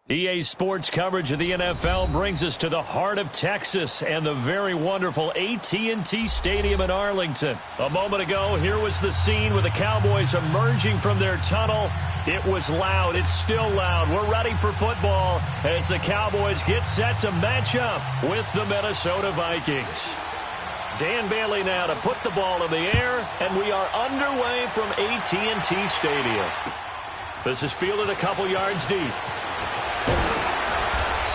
EA Sports coverage of the NFL brings us to the heart of Texas and the very wonderful AT&T Stadium in Arlington. A moment ago, here was the scene with the Cowboys emerging from their tunnel. It was loud. It's still loud. We're ready for football as the Cowboys get set to match up with the Minnesota Vikings. Dan Bailey now to put the ball in the air, and we are underway from AT&T Stadium. This is fielded a couple yards deep.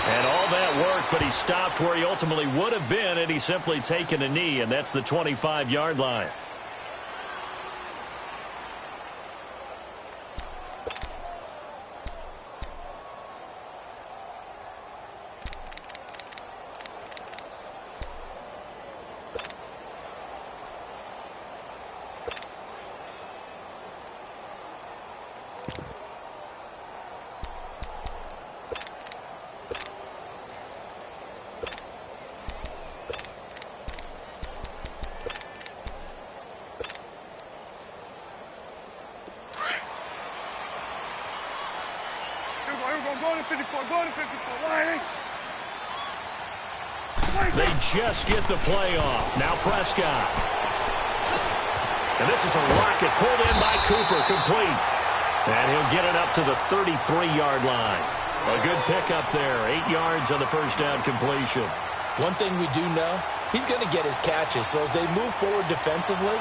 And all that work, but he stopped where he ultimately would have been, and he's simply taken a knee, and that's the 25-yard line. They just get the play off. Now Prescott. And this is a rocket pulled in by Cooper, complete. And he'll get it up to the 33-yard line. A good pickup there. 8 yards on the first down completion. One thing we do know, he's going to get his catches. So as they move forward defensively,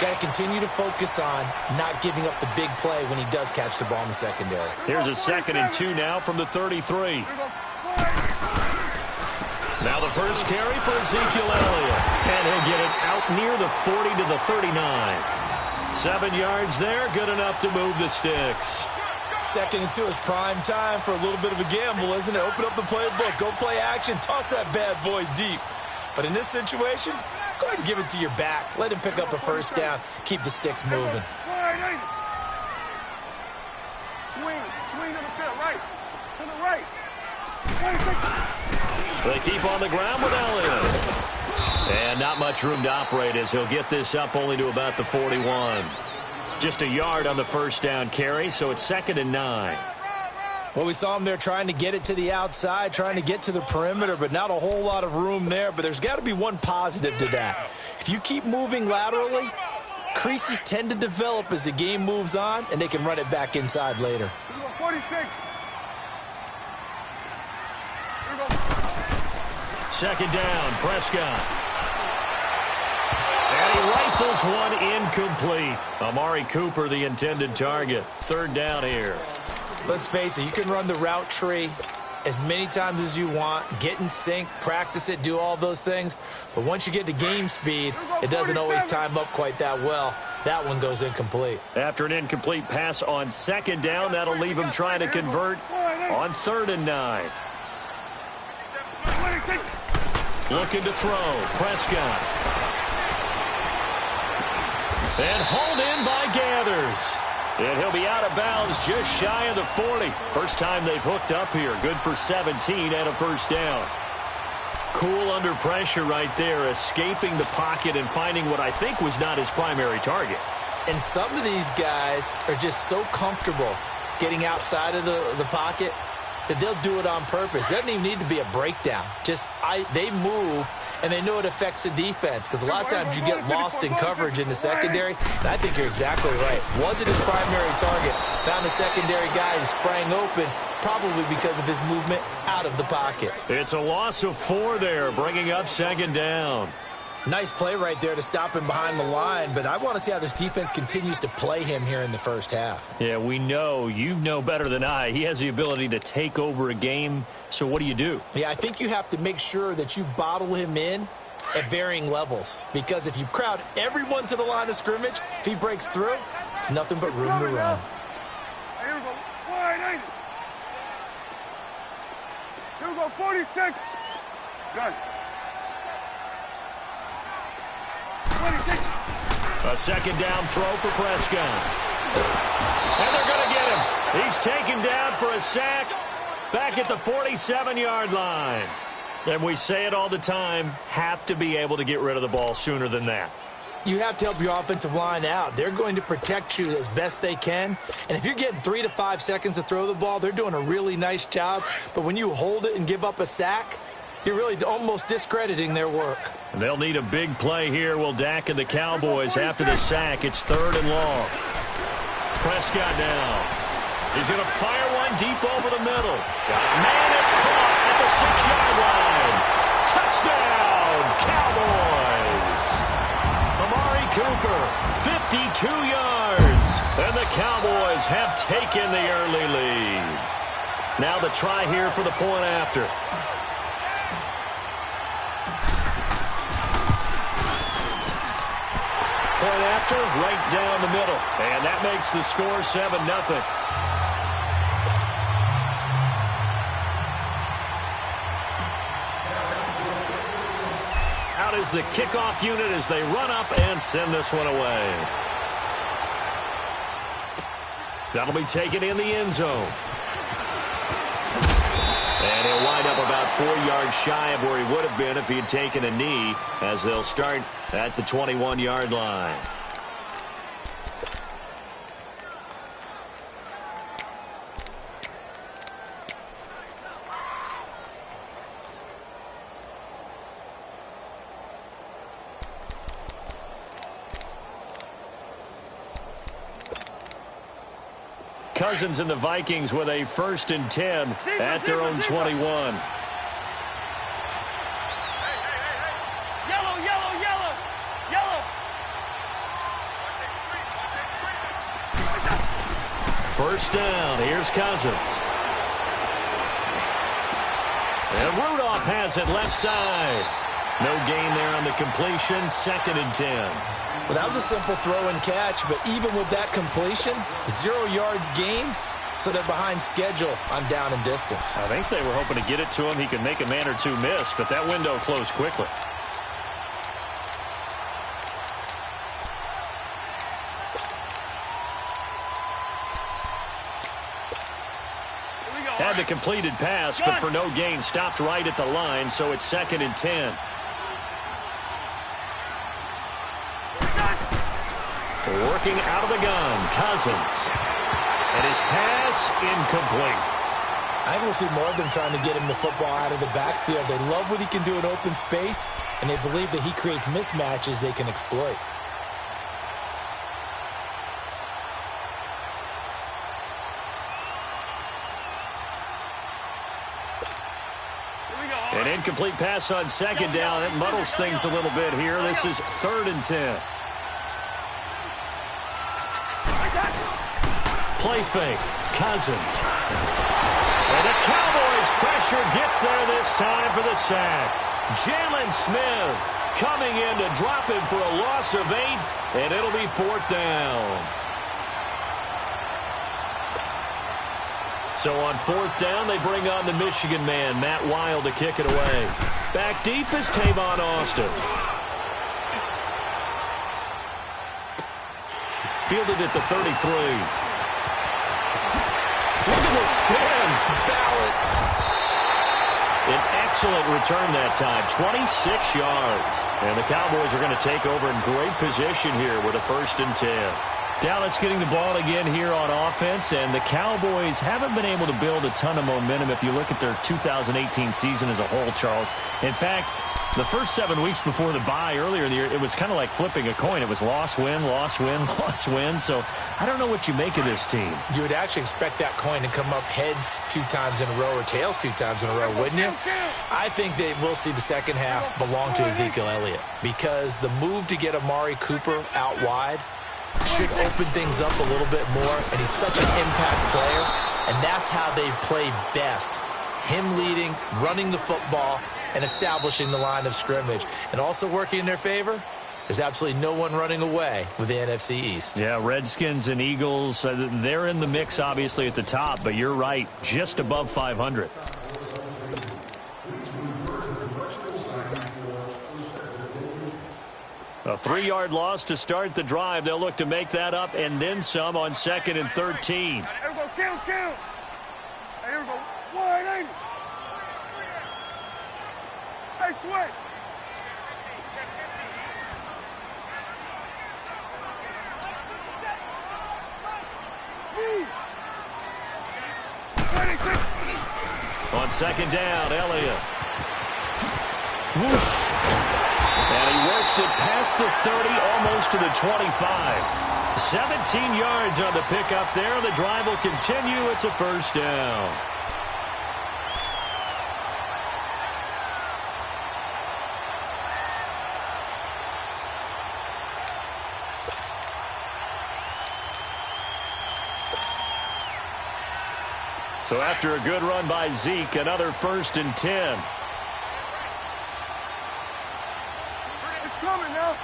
got to continue to focus on not giving up the big play when he does catch the ball in the secondary. Here's a 2nd and 2 now from the 33. Now the first carry for Ezekiel Elliott. And he'll get it out near the 40 to the 39. 7 yards there, good enough to move the sticks. 2nd and 2 is prime time for a little bit of a gamble, isn't it? Open up the playbook, go play action, toss that bad boy deep. But in this situation, go ahead and give it to your back. Let him pick up a first down. Keep the sticks moving. Swing to the field, right. To the right. They keep on the ground with Elliott. And not much room to operate as he'll get this up only to about the 41. Just a yard on the first down carry, so it's 2nd and 9. Well, we saw him there trying to get it to the outside, trying to get to the perimeter, but not a whole lot of room there. But there's got to be one positive to that. If you keep moving laterally, creases tend to develop as the game moves on, and they can run it back inside later. 46. 2nd down, Prescott. And he rifles one incomplete. Amari Cooper, the intended target. 3rd down here. Let's face it, you can run the route tree as many times as you want, get in sync, practice it, do all those things. But once you get to game speed, it doesn't always time up quite that well. That one goes incomplete. After an incomplete pass on 2nd down, that'll leave him trying to convert on 3rd and 9. Looking to throw. Prescott. And hauled in by Gathers. And he'll be out of bounds just shy of the 40. First time they've hooked up here. Good for 17 and a first down. Cool under pressure right there, escaping the pocket and finding what I think was not his primary target. And some of these guys are just so comfortable getting outside of the pocket that they'll do it on purpose. It doesn't even need to be a breakdown. They move, and they know it affects the defense because a lot of times you get lost in coverage in the secondary, and I think you're exactly right. Wasn't his primary target. Found a secondary guy who sprang open, probably because of his movement out of the pocket. It's a loss of 4 there, bringing up 2nd down. Nice play right there to stop him behind the line, but I want to see how this defense continues to play him here in the first half. Yeah, we know. You know better than I. He has the ability to take over a game, so what do? Yeah, I think you have to make sure that you bottle him in at varying levels, because if you crowd everyone to the line of scrimmage, if he breaks through, it's nothing but room to run. Here we go. 46. Good. 26. A 2nd down throw for Prescott. And they're going to get him. He's taken down for a sack back at the 47-yard line. And we say it all the time, have to be able to get rid of the ball sooner than that. You have to help your offensive line out. They're going to protect you as best they can. And if you're getting 3 to 5 seconds to throw the ball, they're doing a really nice job. But when you hold it and give up a sack, you're really almost discrediting their work. And they'll need a big play here. Will Dak and the Cowboys after the sack. It's 3rd and long. Prescott now. He's going to fire one deep over the middle. Man, it's caught at the 6-yard line. Touchdown, Cowboys. Amari Cooper, 52 yards. And the Cowboys have taken the early lead. Now the try here for the point after. Point after, right down the middle. And that makes the score 7-0. Out is the kickoff unit as they run up and send this one away. That'll be taken in the end zone. And he'll wind up about 4 yards shy of where he would have been if he had taken a knee, as they'll start at the 21-yard line. Cousins and the Vikings with a 1st and 10 at their own 21. Yellow, yellow, yellow, yellow. First down. Here's Cousins. And Rudolph has it left side. No gain there on the completion. 2nd and 10. Well, that was a simple throw and catch, but even with that completion, 0 yards gained, so they're behind schedule on down and distance. I think they were hoping to get it to him. He could make a man or two miss, but that window closed quickly. Had the completed pass, but for no gain, stopped right at the line, so it's 2nd and 10. Working out of the gun, Cousins. And his pass incomplete. I think we'll see more of them trying to get him the football out of the backfield. They love what he can do in open space, and they believe that he creates mismatches they can exploit. An incomplete pass on 2nd down. It muddles things a little bit here. This is 3rd and 10. Play fake. Cousins. And the Cowboys pressure gets there this time for the sack. Jalen Smith coming in to drop him for a loss of 8, and it'll be 4th down. So on 4th down, they bring on the Michigan man, Matt Wild, to kick it away. Back deep is Tavon Austin. Fielded at the 33. Look at the spin. Balance. An excellent return that time. 26 yards. And the Cowboys are going to take over in great position here with a 1st and 10. Dallas getting the ball again here on offense, and the Cowboys haven't been able to build a ton of momentum if you look at their 2018 season as a whole, Charles. In fact, the first 7 weeks before the bye earlier in the year, it was kind of like flipping a coin. It was loss, win, loss, win, loss, win. So I don't know what you make of this team. You would actually expect that coin to come up heads 2 times in a row or tails 2 times in a row, wouldn't you? I think they will see the second half belong to Ezekiel Elliott, because the move to get Amari Cooper out wide should open things up a little bit more, and he's such an impact player, and that's how they play best. Him leading, running the football, and establishing the line of scrimmage. And also working in their favor, there's absolutely no one running away with the NFC East. Yeah, Redskins and Eagles, they're in the mix obviously at the top, but you're right, just above 500. A 3-yard loss to start the drive. They'll look to make that up and then some on 2nd and 13. Here we go, count. Here we go. 180. Hey, switch. On second down, Elliott. Whoosh. And he works it past the 30, almost to the 25. 17 yards on the pickup there. The drive will continue. It's a first down. So after a good run by Zeke, another 1st and 10. It's coming now.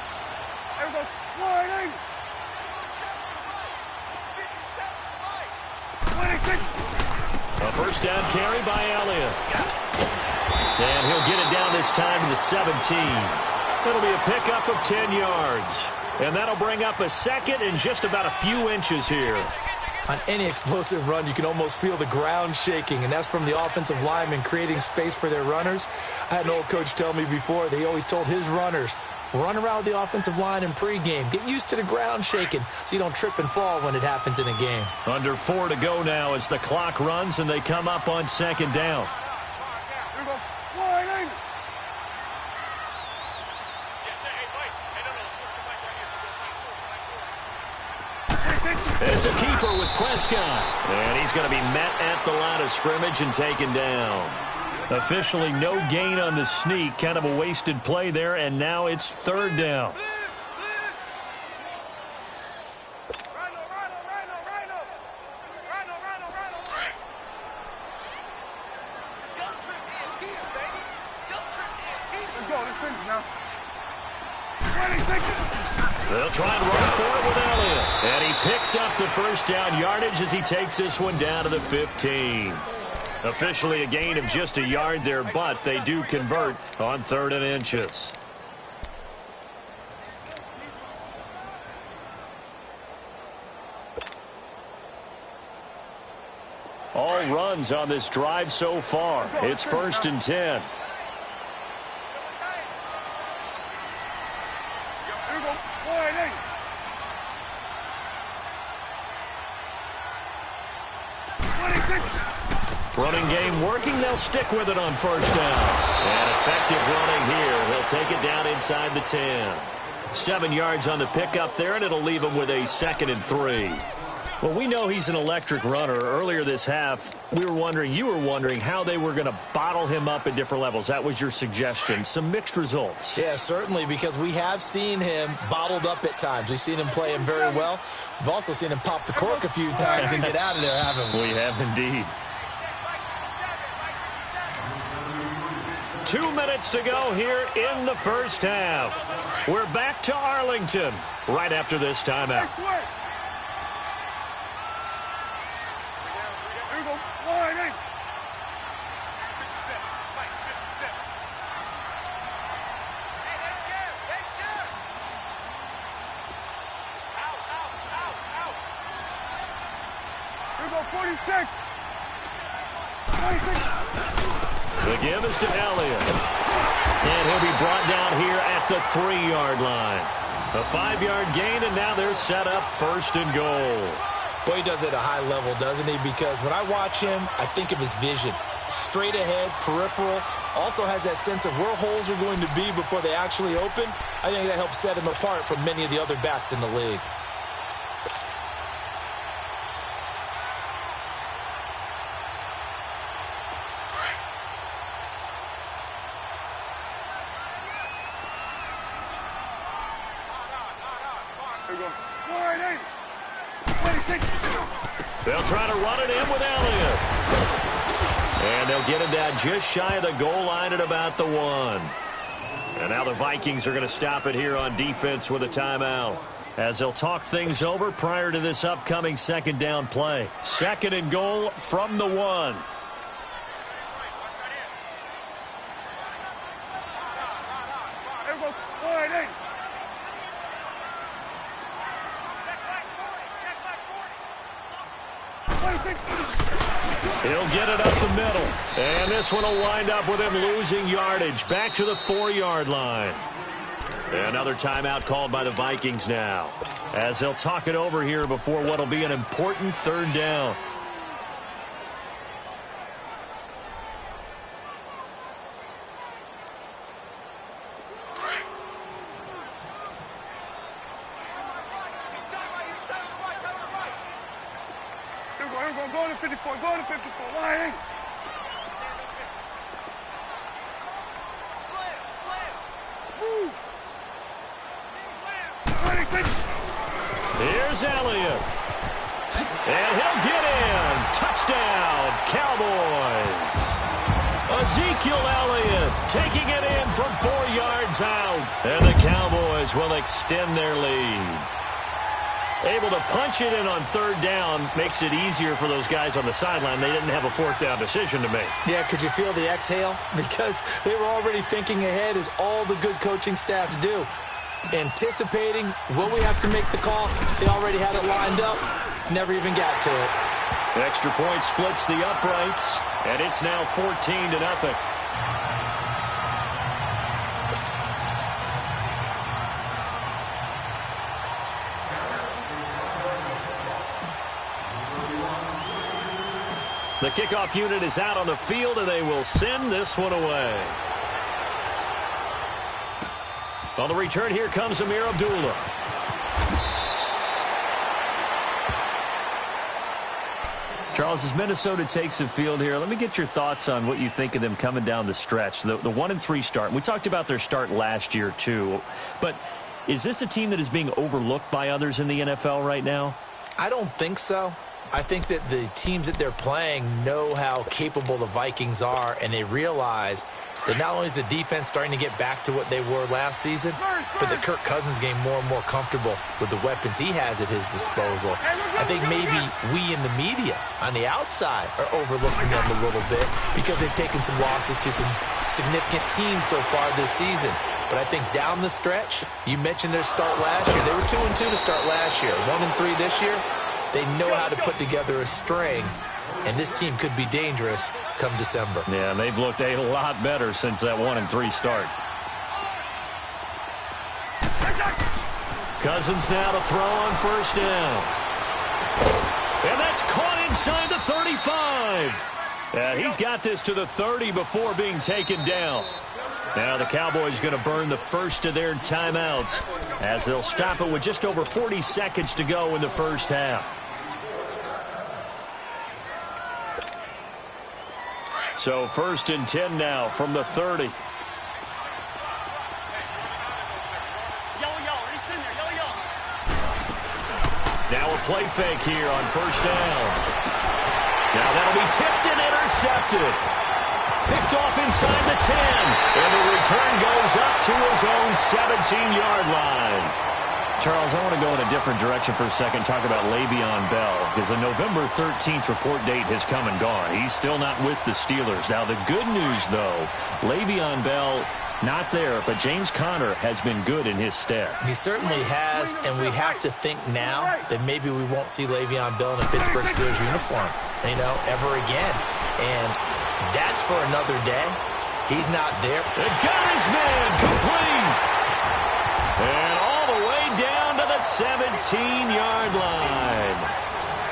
There goes wide 26. A first down carry by Elliott. And he'll get it down this time to the 17. It'll be a pickup of 10 yards. And that'll bring up a second and just about a few inches here. On any explosive run, you can almost feel the ground shaking, and that's from the offensive linemen creating space for their runners. I had an old coach tell me before, they always told his runners, run around the offensive line in pregame. Get used to the ground shaking so you don't trip and fall when it happens in a game. Under 4 to go now as the clock runs and they come up on second down. There goes wide 80. It's a keeper with Prescott. And he's going to be met at the line of scrimmage and taken down. Officially no gain on the sneak. Kind of a wasted play there, and now it's 3rd down. Let's go. Let's finish now. 26. They'll try and run for it with Elliott. And he picks up the first down yardage as he takes this one down to the 15. Officially a gain of just a yard there, but they do convert on 3rd and inches. All runs on this drive so far. It's 1st and 10. Running game working. They'll stick with it on 1st down. And effective running here. He'll take it down inside the 10. 7 yards on the pickup there, and it'll leave him with a 2nd and 3. Well, we know he's an electric runner. Earlier this half, you were wondering how they were going to bottle him up at different levels. That was your suggestion. Some mixed results. Yeah, certainly, because we have seen him bottled up at times. We've seen him play him very well. We've also seen him pop the cork a few times and get out of there, haven't we? We have indeed. 2 minutes to go here in the first half. We're back to Arlington right after this timeout. Here go 46. The give is to Elliott. And he'll be brought down here at the 3-yard line. A 5-yard gain, and now they're set up 1st and goal. Boy, he does it at a high level, doesn't he? Because when I watch him, I think of his vision. Straight ahead, peripheral. Also has that sense of where holes are going to be before they actually open. I think that helps set him apart from many of the other backs in the league. They'll try to run it in with Elliott. And they'll get him down just shy of the goal line at about the 1. And now the Vikings are going to stop it here on defense with a timeout, as they'll talk things over prior to this upcoming 2nd down play. 2nd and goal from the 1. He'll get it up the middle. And this one will wind up with him losing yardage. Back to the 4-yard line. Another timeout called by the Vikings now. as they'll talk it over here before what will be an important third down. Go to 54. Go to 54. Lying. Slam. Here's Elliott. And he'll get in. Touchdown, Cowboys. Ezekiel Elliott taking it in from 4 yards out. And the Cowboys will extend their lead. Able to punch it in on third down makes it easier for those guys on the sideline. They didn't have a fourth down decision to make. Yeah, could you feel the exhale? Because they were already thinking ahead, as all the good coaching staffs do. Anticipating, will we have to make the call? They already had it lined up. Never even got to it. Extra point splits the uprights, and it's now 14-0. The kickoff unit is out on the field, and they will send this one away. On the return, here comes Amir Abdullah. Charles, as Minnesota takes the field here, let me get your thoughts on what you think of them coming down the stretch. The 1-3 start. We talked about their start last year, too. But is this a team that is being overlooked by others in the NFL right now? I don't think so. I think that the teams that they're playing know how capable the Vikings are, and they realize that not only is the defense starting to get back to what they were last season, but that Kirk Cousins getting more and more comfortable with the weapons he has at his disposal. I think maybe we in the media on the outside are overlooking them a little bit because they've taken some losses to some significant teams so far this season. But I think down the stretch, you mentioned their start last year. They were 2-2 to start last year, 1-3 this year. They know how to put together a string, and this team could be dangerous come December. Yeah, and they've looked a lot better since that 1-3 start. Cousins now to throw on first down. And that's caught inside the 35. He's got this to the 30 before being taken down. Now the Cowboys going to burn the first of their timeouts as they'll stop it with just over 40 seconds to go in the first half. So 1st and 10 now from the 30. Now a play fake here on first down. Now that'll be tipped and intercepted. Picked off inside the 10. And the return goes up to his own 17-yard line. Charles, I want to go in a different direction for a second, talk about Le'Veon Bell, because the November 13th report date has come and gone. He's still not with the Steelers. Now, the good news, though, Le'Veon Bell not there, but James Conner has been good in his stead. He certainly has, and we have to think now that maybe we won't see Le'Veon Bell in a Pittsburgh Steelers uniform, ever again. And that's for another day. He's not there. They got his man complete. And all the way down to the 17-yard line.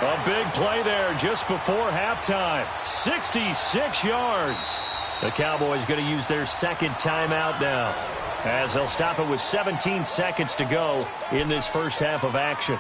A big play there just before halftime. 66 yards. The Cowboys going to use their second timeout now, as they'll stop it with 17 seconds to go in this first half of action.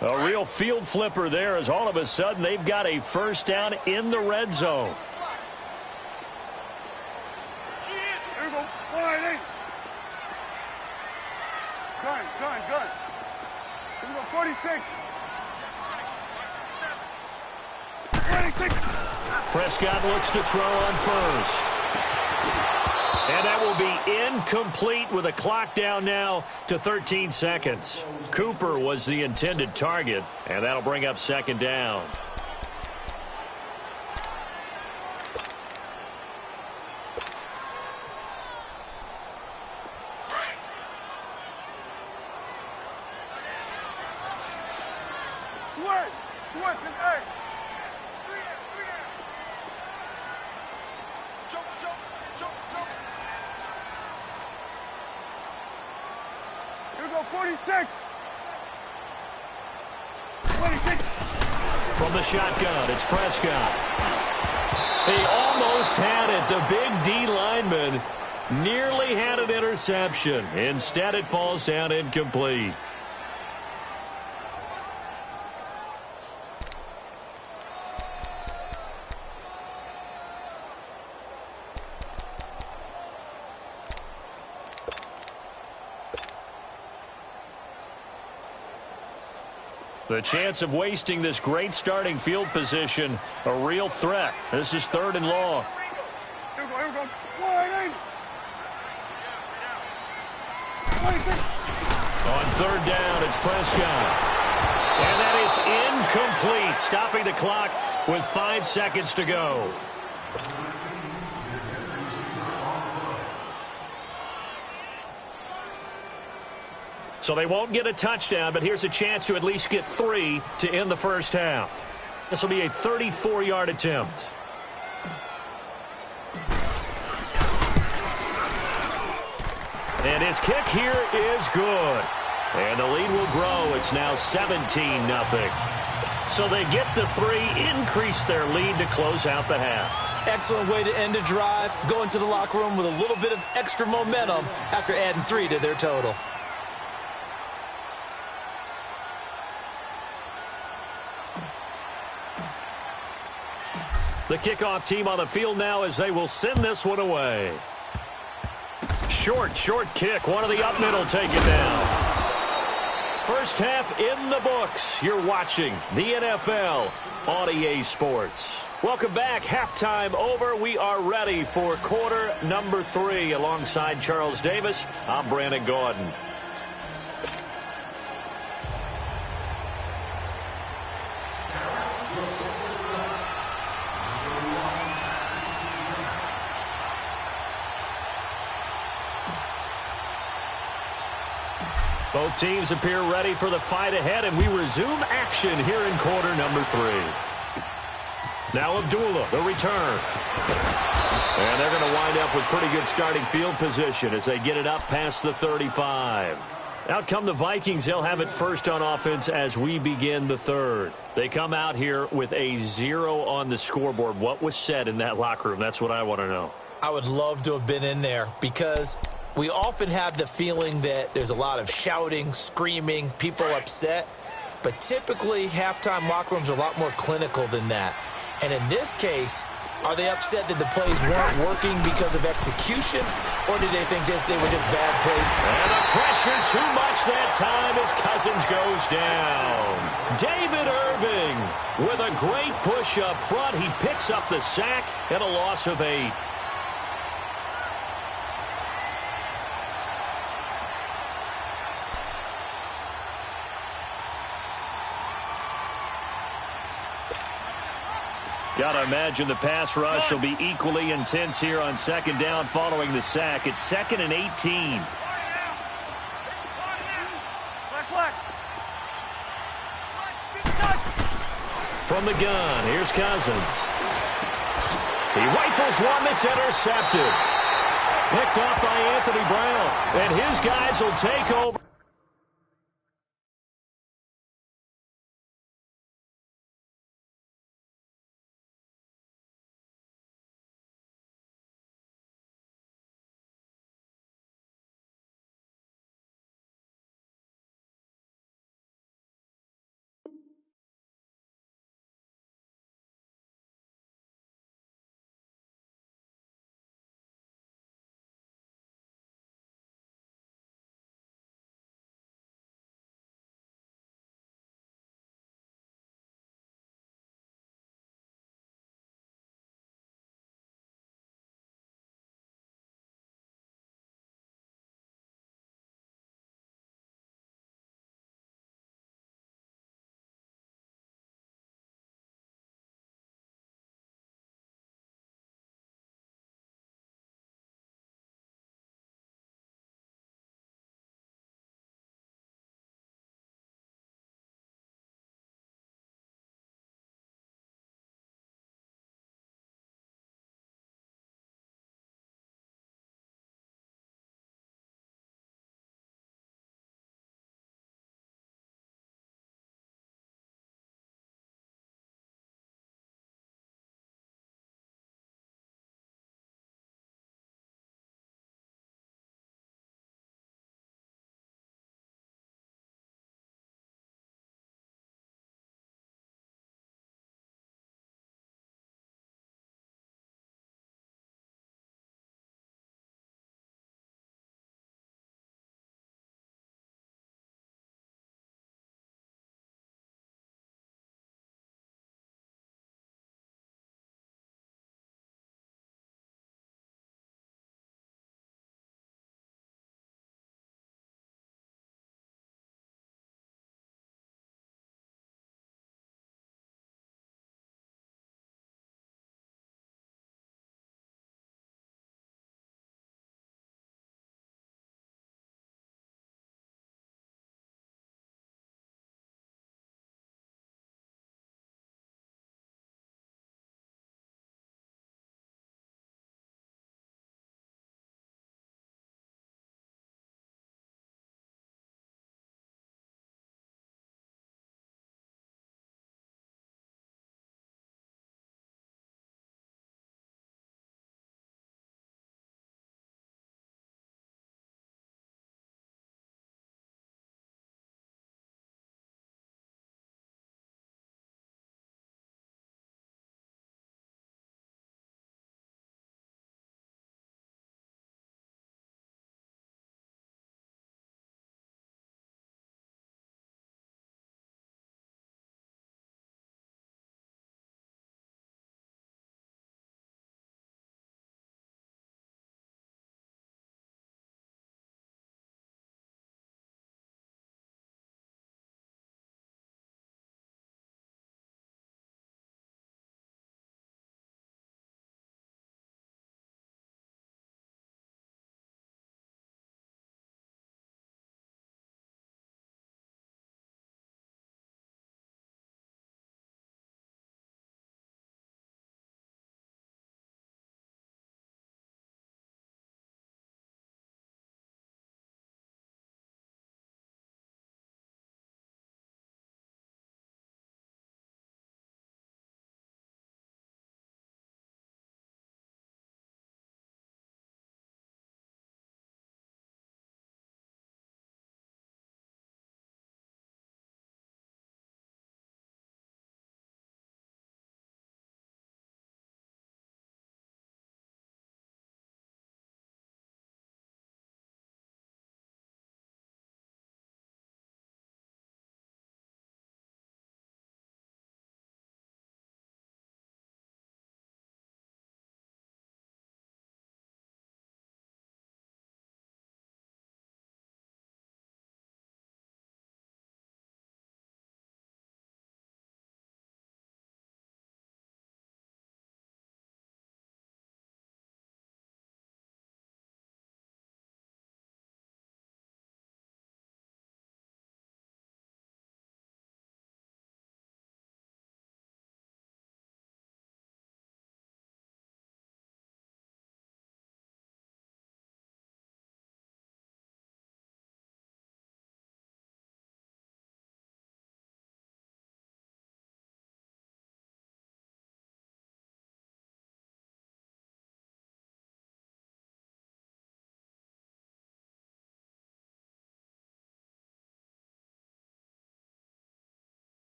A real field flipper there, as all of a sudden they've got a first down in the red zone. There we go. 1-8. Gun. Here we go. 46. 26. Prescott looks to throw on first. And that will be incomplete with a clock down now to 13 seconds. Cooper was the intended target, and that'll bring up second down. Hey. Jump, jump, jump, jump. Here we go, 46. 26. From the shotgun, it's Prescott. He almost had it. The big D lineman nearly had an interception. Instead, it falls down incomplete. The chance of wasting this great starting field position, a real threat. This is 3rd and long. Here we go, here we go. 180. 26. On 3rd down, it's Prescott. And that is incomplete, stopping the clock with 5 seconds to go. So they won't get a touchdown, but here's a chance to at least get 3 to end the first half. This will be a 34-yard attempt. And his kick here is good. And the lead will grow. It's now 17-0. So they get the 3, increase their lead to close out the half. Excellent way to end a drive. Go into the locker room with a little bit of extra momentum after adding 3 to their total. The kickoff team on the field now as they will send this one away. Short kick. One of the up middle take it down. First half in the books. You're watching the NFL on EA Sports. Welcome back. Halftime over. We are ready for quarter number 3. Alongside Charles Davis, I'm Brandon Gordon. Both teams appear ready for the fight ahead, and we resume action here in quarter number 3. Now Abdullah, the return. And they're going to wind up with pretty good starting field position as they get it up past the 35. Out come the Vikings. They'll have it first on offense as we begin the 3rd. They come out here with a 0 on the scoreboard. What was said in that locker room? That's what I want to know. I would love to have been in there because we often have the feeling that there's a lot of shouting, screaming, people upset. But typically, halftime locker rooms are a lot more clinical than that. And in this case, are they upset that the plays weren't working because of execution? Or do they think they were just bad plays? And the pressure too much that time as Cousins goes down. David Irving with a great push up front. He picks up the sack and a loss of 8. Got to imagine the pass rush will be equally intense here on 2nd down following the sack. It's 2nd and 18. From the gun, here's Cousins. He rifles one that's intercepted. Picked off by Anthony Brown. And his guys will take over.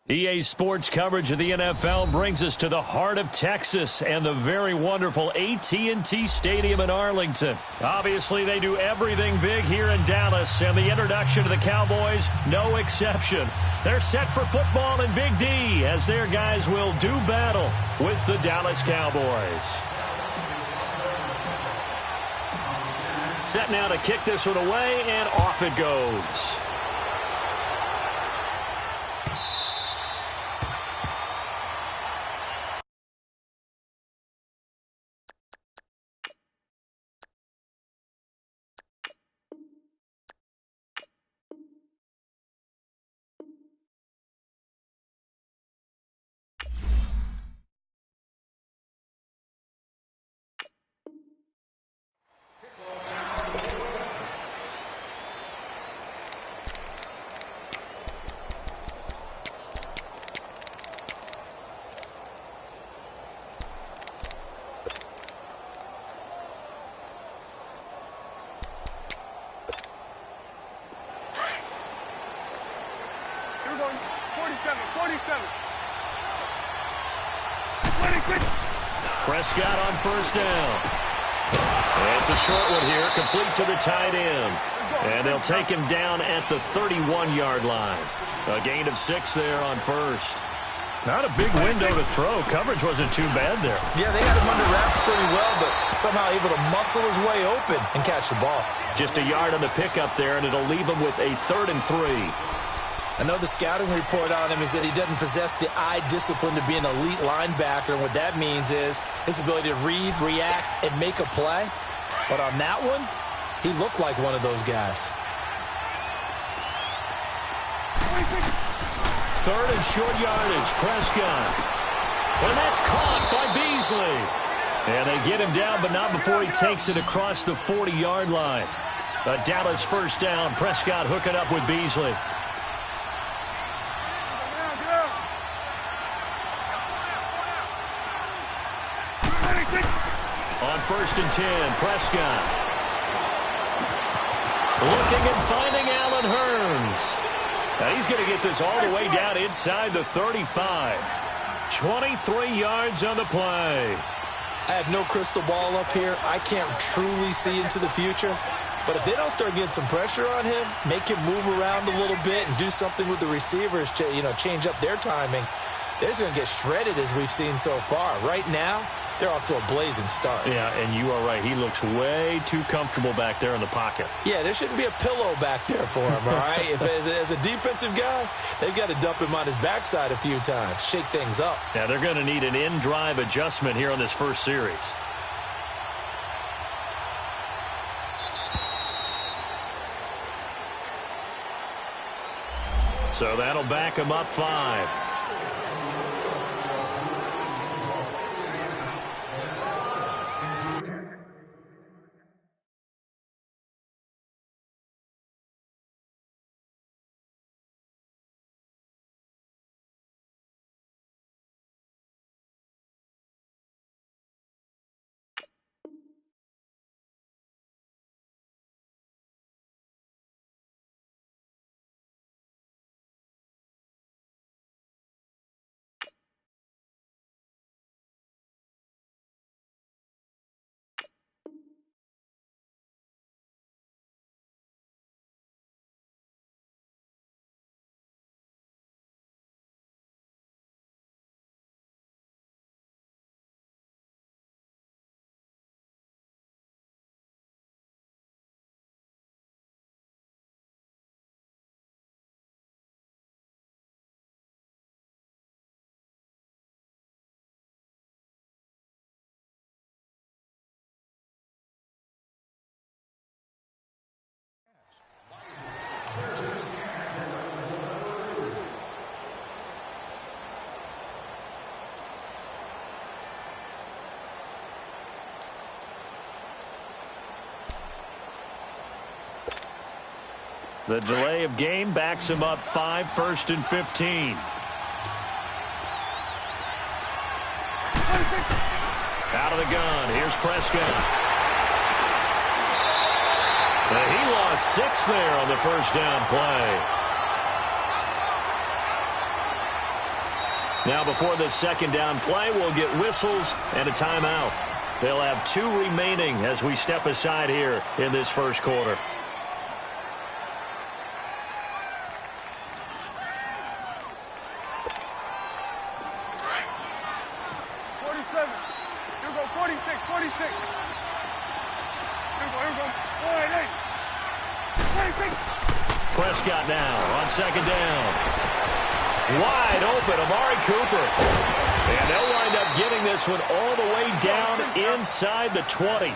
EA Sports coverage of the NFL brings us to the heart of Texas and the very wonderful AT&T Stadium in Arlington. Obviously, they do everything big here in Dallas, and the introduction to the Cowboys, no exception. They're set for football in Big D as their guys will do battle with the Dallas Cowboys. Set now to kick this one away, and off it goes. We're going 47, 47. 26. Prescott on first down. It's a short one here, complete to the tight end. And they'll take him down at the 31-yard line. A gain of 6 there on first. Not a big window to throw. Coverage wasn't too bad there. Yeah, they got him under wraps pretty well, but somehow able to muscle his way open and catch the ball. Just a yard on the pickup there, and it'll leave him with a 3rd and 3. Another scouting report on him is that he doesn't possess the eye discipline to be an elite linebacker, and what that means is his ability to read, react, and make a play. But on that one, he looked like one of those guys. 3rd and short yardage, Prescott. And that's caught by Beasley. And they get him down, but not before he takes it across the 40-yard line. A Dallas first down. Prescott hooking up with Beasley. On 1st and 10, Prescott. Looking and finding Allen Hurns. Now he's going to get this all the way down inside the 35. 23 yards on the play. I have no crystal ball up here. I can't truly see into the future. But if they don't start getting some pressure on him, make him move around a little bit and do something with the receivers, change up their timing, they're just going to get shredded as we've seen so far. Right now, they're off to a blazing start. Yeah, and you are right. He looks way too comfortable back there in the pocket. Yeah, there shouldn't be a pillow back there for him, all right? If as a defensive guy, they've got to dump him on his backside a few times, shake things up. Now, they're going to need an in-drive adjustment here on this first series. So that'll back him up 5. The delay of game backs him up 5, 1st and 15. Out of the gun. Here's Prescott. And he lost 6 there on the first down play. Now before this second down play, we'll get whistles and a timeout. They'll have 2 remaining as we step aside here in this first quarter. Prescott now on second down. Wide open, Amari Cooper. And they'll wind up getting this one all the way down inside the 20.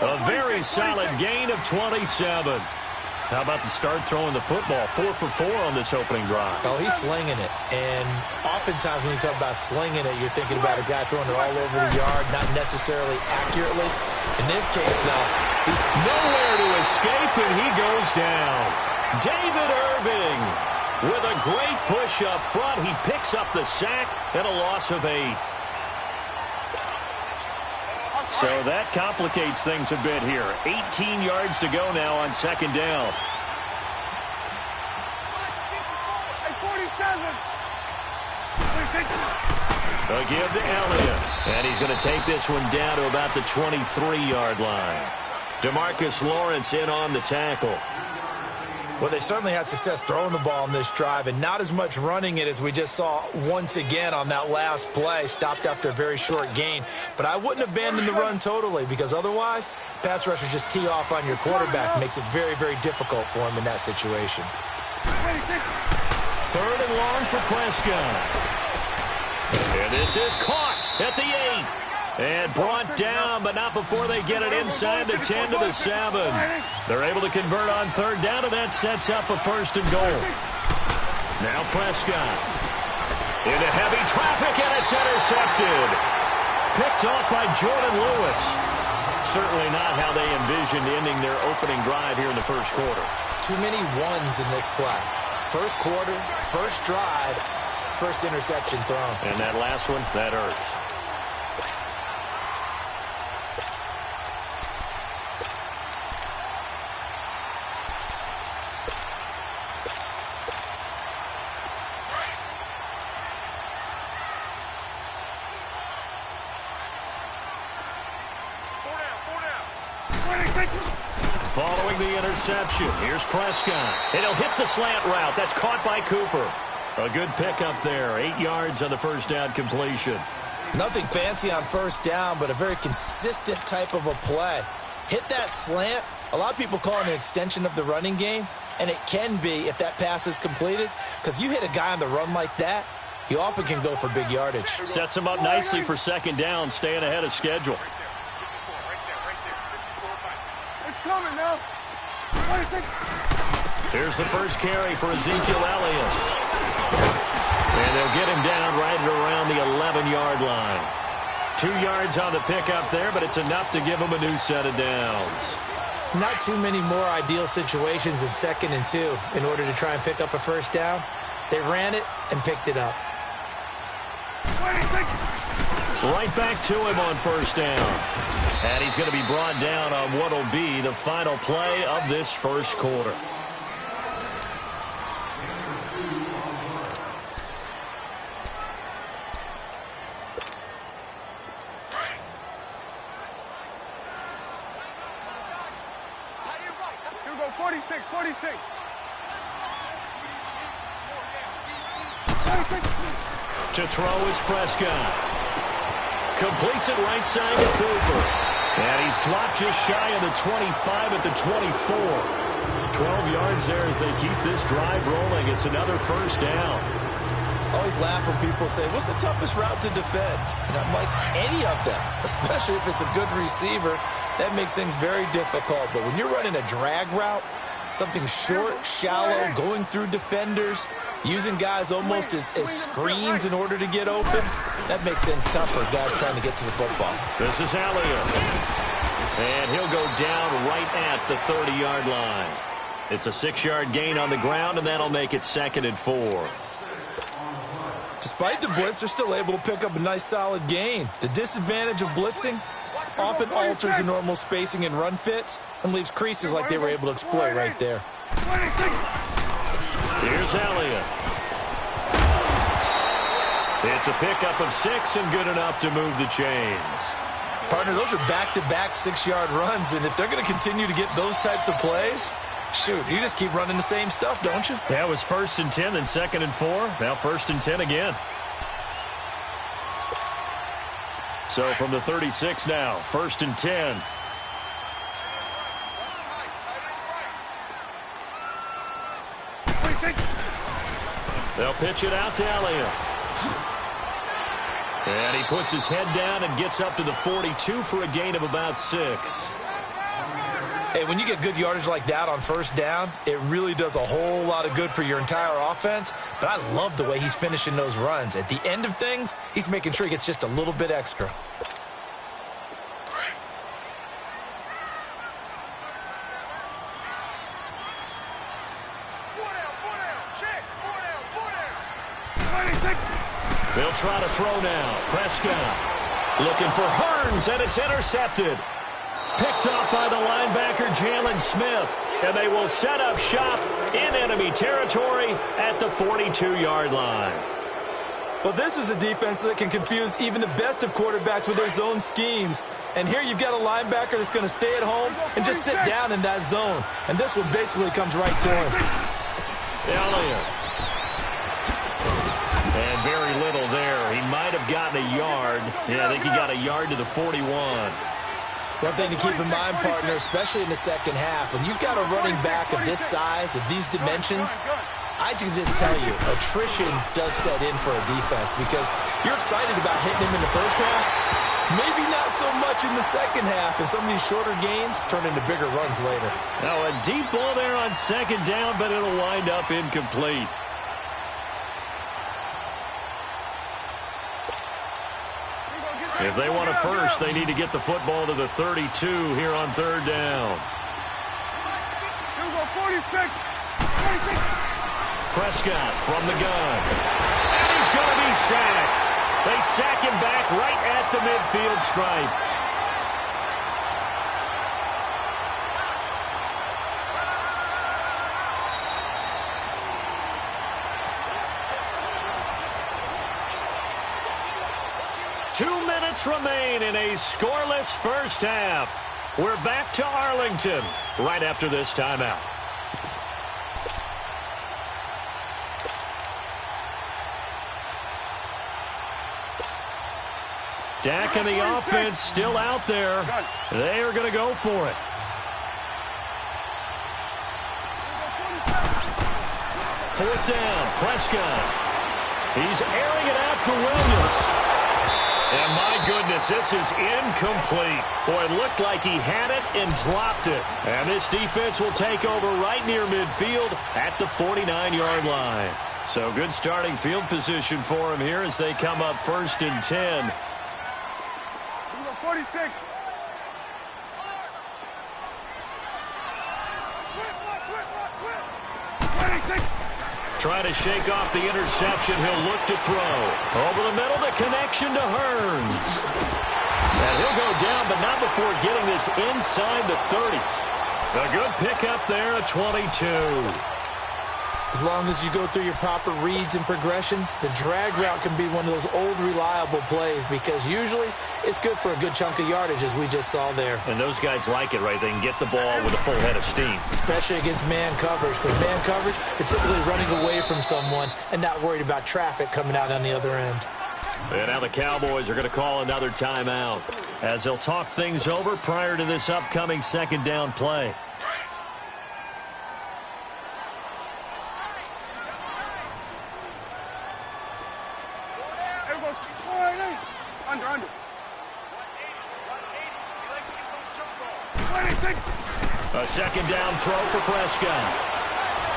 A very solid gain of 27. How about the start throwing the football? 4 for 4 on this opening drive. Oh, he's slinging it. And oftentimes when you talk about slinging it, you're thinking about a guy throwing it all over the yard, not necessarily accurately. In this case, though, he's nowhere to escape, and he goes down. David Irving with a great push up front. He picks up the sack and a loss of 8. So that complicates things a bit here. 18 yards to go now on second down. A give to Elliott. And he's going to take this one down to about the 23-yard line. DeMarcus Lawrence in on the tackle. Well, they certainly had success throwing the ball in this drive, and not as much running it as we just saw once again on that last play. Stopped after a very short gain. But I wouldn't abandon the run totally, because otherwise, pass rushers just tee off on your quarterback. Makes it very, very difficult for him in that situation. 3rd and long for Prescott. And this is caught at the 8. And brought down, but not before they get it inside the 10 to the 7. They're able to convert on 3rd down, and that sets up a 1st and goal. Now Prescott into heavy traffic, and it's intercepted. Picked off by Jordan Lewis. Certainly not how they envisioned ending their opening drive here in the first quarter. Too many ones in this play. First quarter, first drive, first interception thrown. And that last one, that hurts. Following the interception, here's Prescott. And he'll hit the slant route. That's caught by Cooper. A good pickup there. 8 yards on the first down completion. Nothing fancy on first down, but a very consistent type of a play. Hit that slant. A lot of people call it an extension of the running game, and it can be if that pass is completed, because you hit a guy on the run like that, he often can go for big yardage. Sets him up nicely for second down, staying ahead of schedule. Coming now. Here's the first carry for Ezekiel Elliott. And they'll get him down right around the 11-yard line. 2 yards on the pickup there, but it's enough to give him a new set of downs. Not too many more ideal situations in 2nd and 2 in order to try and pick up a first down. They ran it and picked it up. Right back to him on first down. And he's going to be brought down on what will be the final play of this first quarter. Here we go, 46. To throw is Prescott. Completes it right side to Cooper. And he's dropped just shy of the 25 at the 24. 12 yards there as they keep this drive rolling. It's another first down. Always laugh when people say, what's the toughest route to defend? And I'm like, any of them, especially if it's a good receiver. That makes things very difficult. But when you're running a drag route, something short, shallow, going through defenders, using guys almost as screens in order to get open, that makes things tough for guys trying to get to the football. This is Elliott. And he'll go down right at the 30-yard line. It's a 6-yard gain on the ground, and that'll make it 2nd and 4. Despite the blitz, they're still able to pick up a nice, solid gain. The disadvantage of blitzing often alters the normal spacing and run fits and leaves creases like they were able to exploit right there. Here's Elliott. It's a pickup of 6 and good enough to move the chains. Partner, those are back-to-back 6-yard runs, and if they're going to continue to get those types of plays, shoot, you just keep running the same stuff, don't you? Yeah, it was 1st and 10, then 2nd and 4. Now 1st and 10 again. So from the 36 now, 1st and 10. They'll pitch it out to Elliott. And he puts his head down and gets up to the 42 for a gain of about 6. Hey, when you get good yardage like that on 1st down, it really does a whole lot of good for your entire offense. But I love the way he's finishing those runs. At the end of things, he's making sure he gets just a little bit extra. They'll try to throw now. Prescott looking for Hearns, and it's intercepted. Picked off by the linebacker, Jalen Smith. And they will set up shop in enemy territory at the 42-yard line. Well, this is a defense that can confuse even the best of quarterbacks with their zone schemes. And here you've got a linebacker that's going to stay at home and just sit down in that zone. And this one basically comes right to him. Elliott. And very little there. He might have gotten a yard. Yeah, I think he got a yard to the 41. One thing to keep in mind, partner, especially in the second half, when you've got a running back of this size, of these dimensions, I can just tell you, attrition does set in for a defense because you're excited about hitting him in the first half, maybe not so much in the second half, and some of these shorter gains turn into bigger runs later. Now a deep ball there on 2nd down, but it'll wind up incomplete. If they want a first, they need to get the football to the 32 here on 3rd down. Prescott from the gun. And he's going to be sacked. They sack him back right at the midfield stripe. Remain in a scoreless first half. We're back to Arlington right after this timeout. Dak and the offense still out there. They are going to go for it. Fourth down, Prescott. He's airing it out for Williams. And my goodness, this is incomplete. Boy, it looked like he had it and dropped it. And this defense will take over right near midfield at the 49-yard line. So good starting field position for him here as they come up 1st and 10. 46. Trying to shake off the interception. He'll look to throw. Over the middle, the connection to Hearns. And he'll go down, but not before getting this inside the 30. A good pickup there at 22. As long as you go through your proper reads and progressions, the drag route can be one of those old reliable plays because usually it's good for a good chunk of yardage as we just saw there. And those guys like it, right? They can get the ball with a full head of steam. Especially against man coverage because man coverage, you're typically running away from someone and not worried about traffic coming out on the other end. And now the Cowboys are going to call another timeout as they'll talk things over prior to this upcoming 2nd down play. Under. A 2nd down throw for Prescott.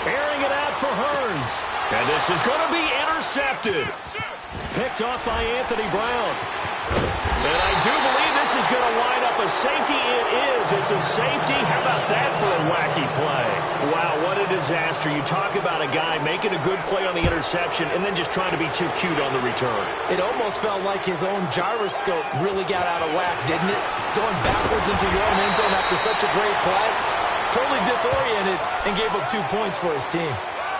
Airing it out for Hearns. And this is going to be intercepted. Picked off by Anthony Brown. And I do believe this is going to wind up a safety. It is. It's a safety. How about that for a wacky play? Wow, what a disaster. You talk about a guy making a good play on the interception and then just trying to be too cute on the return. It almost felt like his own gyroscope really got out of whack, didn't it? Going backwards into your own end zone after such a great play. Totally disoriented and gave up 2 points for his team.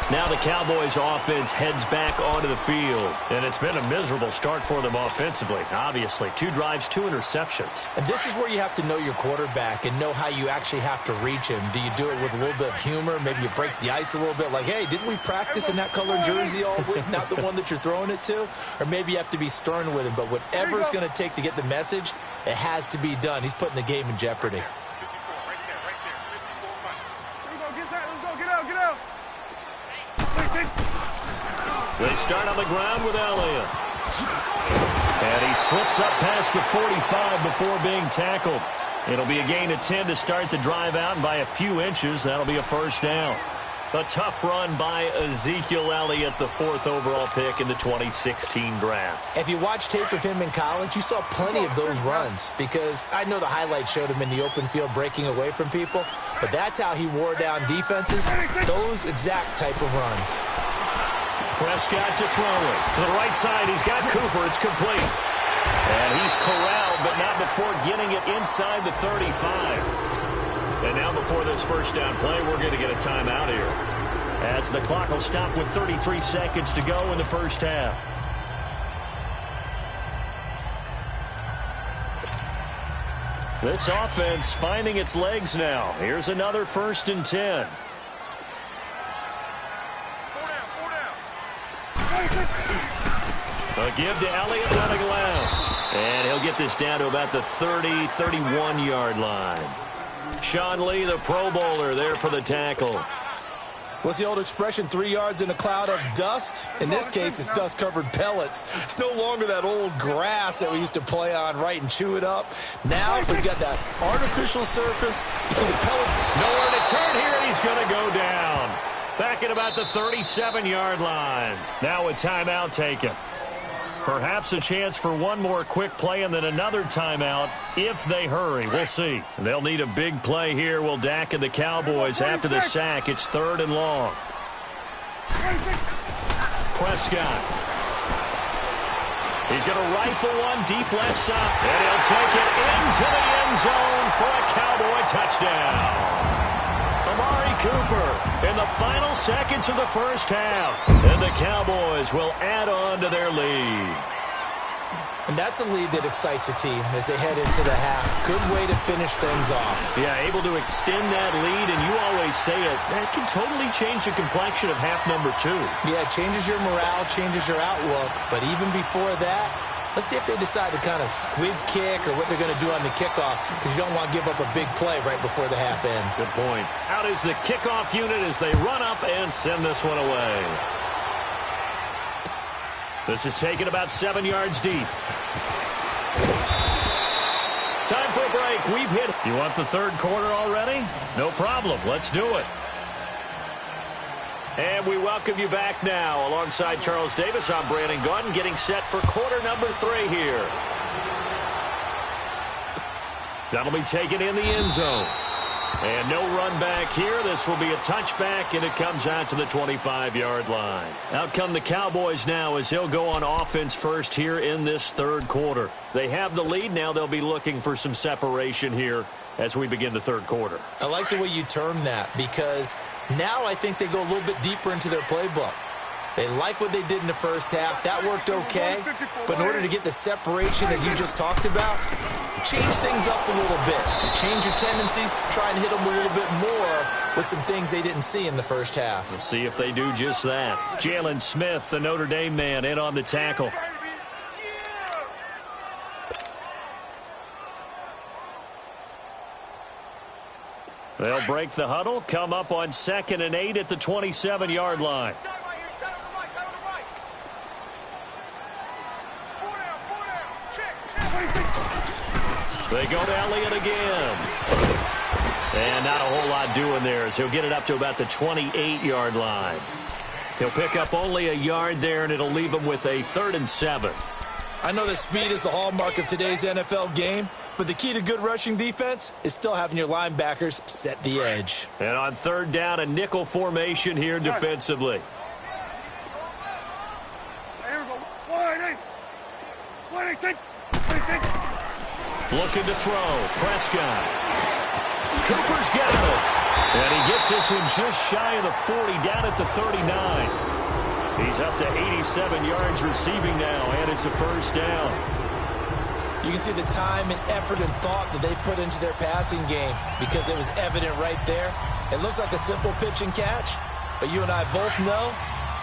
Now the Cowboys offense heads back onto the field. And it's been a miserable start for them offensively, obviously. 2 drives, 2 interceptions. And this is where you have to know your quarterback and know how you actually have to reach him. Do you do it with a little bit of humor? Maybe you break the ice a little bit like, hey, didn't we practice in that color jersey all week, not the one that you're throwing it to? Or maybe you have to be stern with him. But whatever it's going to take to get the message, it has to be done. He's putting the game in jeopardy. They start on the ground with Elliott. And he slips up past the 45 before being tackled. It'll be a gain of 10 to start the drive out, and by a few inches, that'll be a first down. A tough run by Ezekiel Elliott, the 4th overall pick in the 2016 draft. If you watch tape of him in college, you saw plenty of those runs, because I know the highlights showed him in the open field breaking away from people, but that's how he wore down defenses, those exact type of runs. Prescott to throw it. To the right side, he's got Cooper. It's complete. And he's corralled, but not before getting it inside the 35. And now before this first down play, we're going to get a timeout here, as the clock will stop with 33 seconds to go in the first half. This offense finding its legs now. Here's another 1st and 10. A give to Elliott running left. And he'll get this down to about the 30, 31-yard line. Sean Lee, the Pro Bowler, there for the tackle. What's the old expression, 3 yards in a cloud of dust? In this case, it's dust-covered pellets. It's no longer that old grass that we used to play on, right, and chew it up. Now we've got that artificial surface. You see the pellets. Nowhere to turn here, and he's going to go down. Back at about the 37-yard line. Now a timeout taken. Perhaps a chance for one more quick play and then another timeout if they hurry. We'll see. They'll need a big play here. Will Dak and the Cowboys after the sack. It's 3rd and long. Prescott. He's going to rifle one deep left side. And he'll take it into the end zone for a Cowboy touchdown. Amari Cooper in the final seconds of the first half. And the Cowboys will add on to their lead. And that's a lead that excites a team as they head into the half. Good way to finish things off. Yeah, able to extend that lead, and you always say it, that can totally change the complexion of half number 2. Yeah, it changes your morale, changes your outlook. But even before that, let's see if they decide to kind of squib kick or what they're going to do on the kickoff, because you don't want to give up a big play right before the half ends. Good point. Out is the kickoff unit as they run up and send this one away. This is taken about 7 yards deep. Time for a break. We've hit. You want the 3rd quarter already? No problem. Let's do it. And we welcome you back now. Alongside Charles Davis, I'm Brandon Gordon, getting set for quarter number 3 here. That'll be taken in the end zone. And no run back here. This will be a touchback, and it comes out to the 25-yard line. Out come the Cowboys now as they'll go on offense first here in this 3rd quarter. They have the lead. Now they'll be looking for some separation here as we begin the 3rd quarter. I like the way you term that, because now I think they go a little bit deeper into their playbook. They like what they did in the first half. That worked okay. But in order to get the separation that you just talked about, change things up a little bit. Change your tendencies. Try and hit them a little bit more with some things they didn't see in the first half. We'll see if they do just that. Jalen Smith, the Notre Dame man, in on the tackle. They'll break the huddle, come up on 2nd and 8 at the 27-yard line. They go to Elliott again. And not a whole lot doing there as he'll get it up to about the 28-yard line. He'll pick up only a yard there, and it'll leave him with a 3rd and 7. I know that speed is the hallmark of today's NFL game, but the key to good rushing defense is still having your linebackers set the edge. And on 3rd down, a nickel formation here defensively. Here we go. 1-8. Looking to throw. Prescott. Cooper's got it. And he gets this one just shy of the 40, down at the 39. He's up to 87 yards receiving now, and it's a first down. You can see the time and effort and thought that they put into their passing game because it was evident right there. It looks like a simple pitch and catch, but you and I both know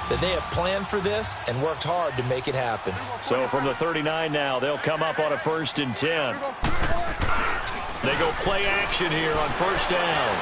that they have planned for this and worked hard to make it happen. So from the 39 now, they'll come up on a 1st and 10. They go play action here on first down.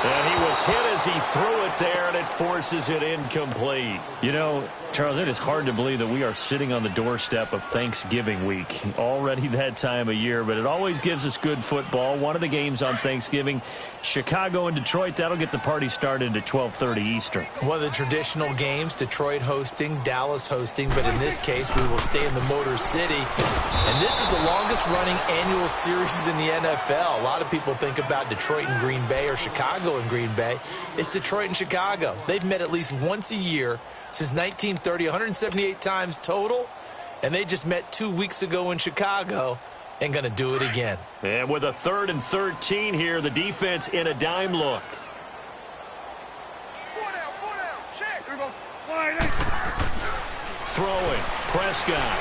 And he was hit as he threw it there, and it forces it incomplete. You know, Charles, it is hard to believe that we are sitting on the doorstep of Thanksgiving week. Already that time of year, but it always gives us good football. One of the games on Thanksgiving, Chicago and Detroit, that'll get the party started at 12:30 Eastern. One of the traditional games, Detroit hosting, Dallas hosting, but in this case, we will stay in the Motor City. And this is the longest-running annual series in the NFL. A lot of people think about Detroit and Green Bay or Chicago and Green Bay. It's Detroit and Chicago. They've met at least once a year since 1930, 178 times total, and they just met 2 weeks ago in Chicago and going to do it again. And with a 3rd and 13 here, the defense in a dime look. Check. Here we go. Wide eight. Throwing, Prescott.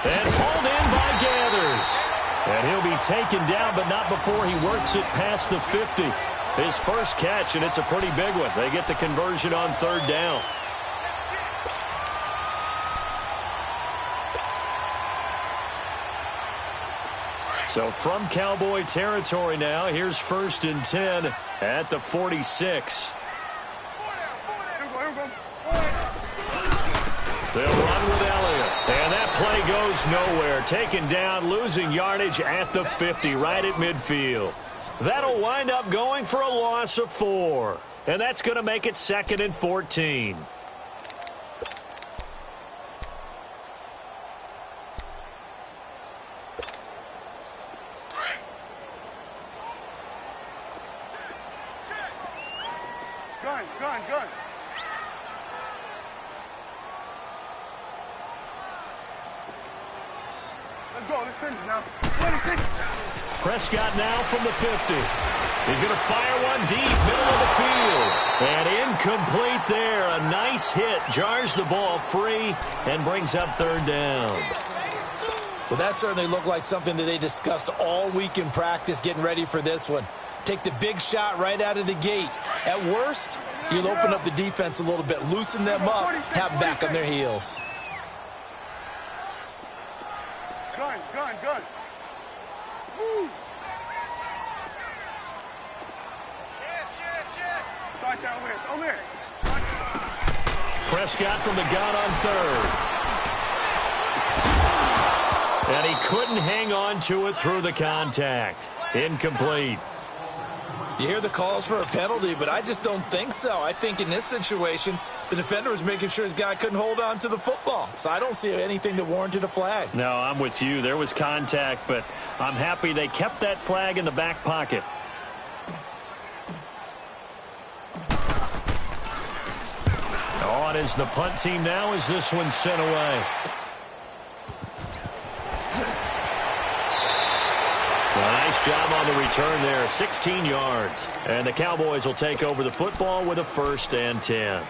And pulled in by Gathers. And he'll be taken down, but not before he works it past the 50. His first catch, and it's a pretty big one. They get the conversion on 3rd down. So from Cowboy territory now, here's 1st and 10 at the 46. They'll run with Elliott. And that play goes nowhere. Taken down, losing yardage at the 50, right at midfield. That'll wind up going for a loss of 4. And that's going to make it 2nd and 14. Gun. Let's go. Let's finish now. Prescott now from the 50. He's going to fire one deep, middle of the field. And incomplete there. A nice hit. Jars the ball free and brings up 3rd down. Well, that certainly looked like something that they discussed all week in practice getting ready for this one. Take the big shot right out of the gate. At worst, you'll open up the defense a little bit, loosen them up, have them back on their heels. Gun. Woo. Start that over there. Prescott from the gun on 3rd. And he couldn't hang on to it through the contact. Incomplete. You hear the calls for a penalty, but I just don't think so. I think in this situation, the defender was making sure his guy couldn't hold on to the football. So I don't see anything that warranted a flag. No, I'm with you. There was contact, but I'm happy they kept that flag in the back pocket. On is the punt team now as this one's sent away. Nice job on the return there, 16 yards. And the Cowboys will take over the football with a 1st and 10.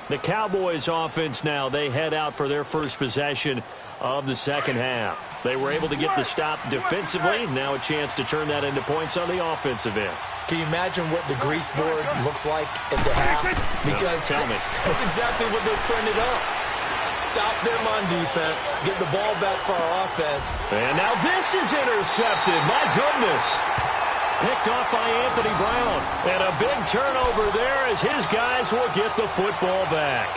The Cowboys offense now, they head out for their first possession of the second half. They were able to get the stop defensively. Now a chance to turn that into points on the offensive end. Can you imagine what the grease board looks like at the half? Because tell me. That's exactly what they printed up. Stop them on defense, get the ball back for our offense. And now this is intercepted. My goodness. Picked off by Anthony Brown. And a big turnover there as his guys will get the football back.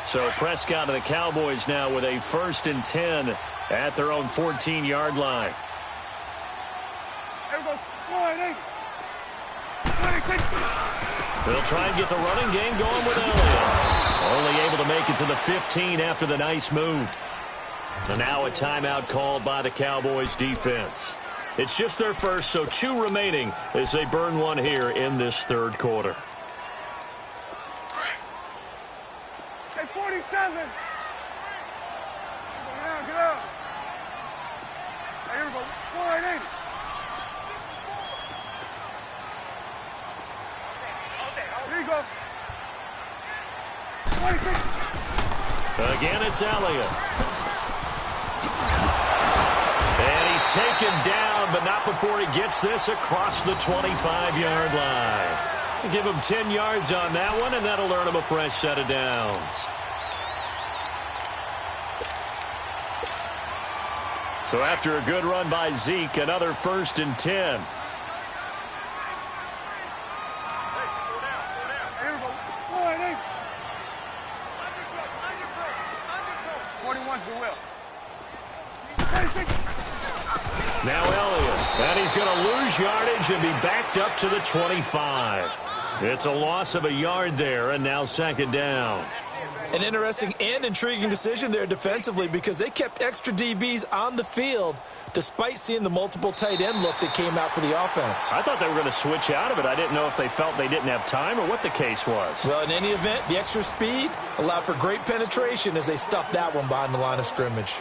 So Prescott and the Cowboys now with a 1st and 10 at their own 14-yard line. They'll try and get the running game going with Elliott. Only able to make it to the 15 after the nice move. And now a timeout called by the Cowboys defense. It's just their first, so 2 remaining as they burn one here in this third quarter. Hey, 47. Get out, get out. Hey, here we go. 480. Here you go. 26. Again, it's Elliott. And he's taken down, but not before he gets this across the 25-yard line. Give him 10 yards on that one, and that'll earn him a fresh set of downs. So after a good run by Zeke, another 1st and 10. 41's the will. Now Elliott, and he's going to lose yardage and be backed up to the 25. It's a loss of a yard there, and now 2nd down. An interesting and intriguing decision there defensively because they kept extra DBs on the field despite seeing the multiple tight end look that came out for the offense. I thought they were going to switch out of it. I didn't know if they felt they didn't have time or what the case was. Well, in any event, the extra speed allowed for great penetration as they stuffed that one behind the line of scrimmage.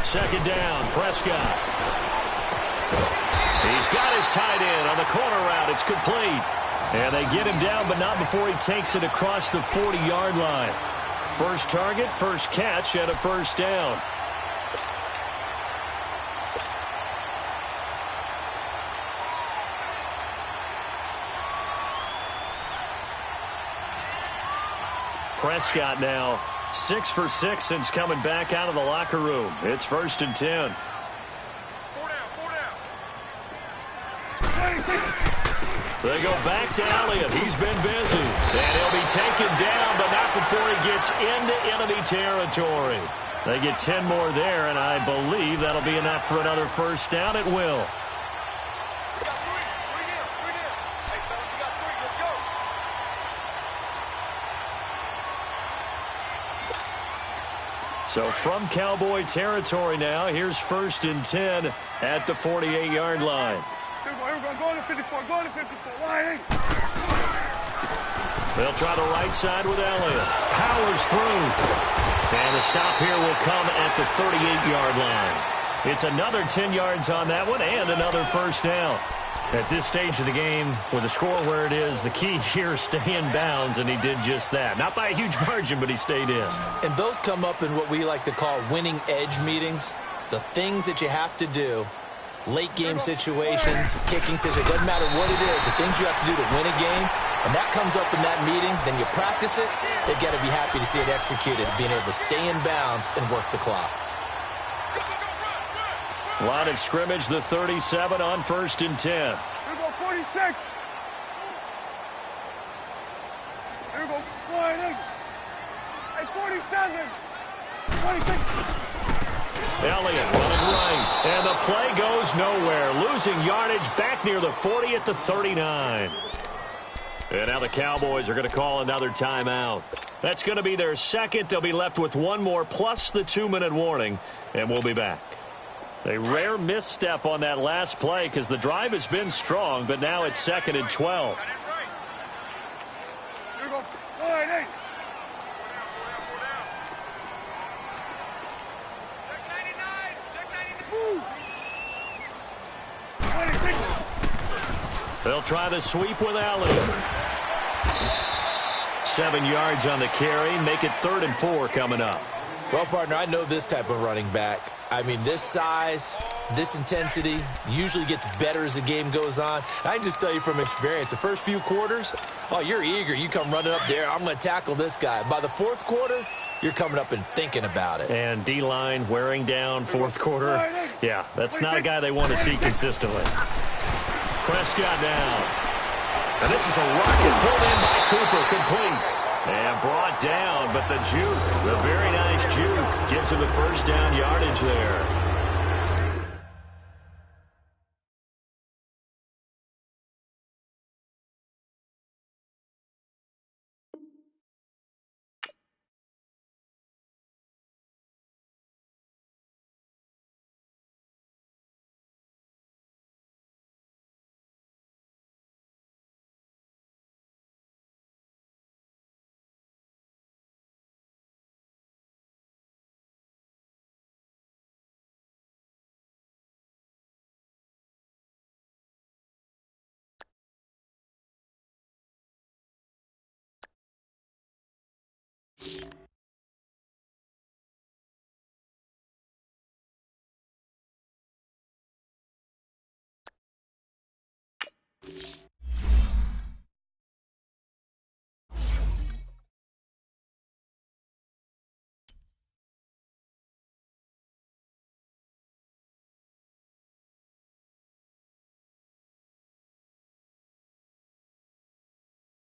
Second down, Prescott. He's got his tight end on the corner route. It's complete. And they get him down, but not before he takes it across the 40-yard line. First target, first catch, and a 1st down. Prescott now 6 for 6 since coming back out of the locker room. It's 1st and 10. They go back to Elliott. He's been busy. And he'll be taken down, but not before he gets into enemy territory. They get 10 more there, and I believe that'll be enough for another 1st down. It will. So from Cowboy territory now, here's 1st and 10 at the 48-yard line. Still go, here we go. Go to 54. Go to 54. Line 8. They'll try the right side with Elliott. Powers through. And the stop here will come at the 38-yard line. It's another 10 yards on that one and another 1st down. At this stage of the game, with the score where it is, the key here is stay in bounds, and he did just that. Not by a huge margin, but he stayed in. And those come up in what we like to call winning edge meetings. The things that you have to do, late game situations, kicking situations, doesn't matter what it is, the things you have to do to win a game, and that comes up in that meeting, then you practice it, they've got to be happy to see it executed, being able to stay in bounds and work the clock. Line of scrimmage, the 37 on 1st and 10. Here we go, 46. Here we go, line 8. Hey, 47. 26. Elliott running right, and the play goes nowhere. Losing yardage back near the 40 at the 39. And now the Cowboys are going to call another timeout. That's going to be their 2nd. They'll be left with 1 more plus the 2-minute warning, and we'll be back. A rare misstep on that last play because the drive has been strong, but now it's 2nd and 12. Here we go, line 8. They'll try the sweep with Elliott. 7 yards on the carry. Make it 3rd and 4 coming up. Well, partner, I know this type of running back. I mean, this size, this intensity usually gets better as the game goes on. I can just tell you from experience, the first few quarters, oh, you're eager. You come running up there. I'm going to tackle this guy. By the 4th quarter, you're coming up and thinking about it. And D-line wearing down fourth quarter. Yeah, that's not a guy they want to see consistently. Prescott down. And this is a rocket pulled in by Cooper, complete. And brought down, but the juke, the very nice juke, gives him the first down yardage there.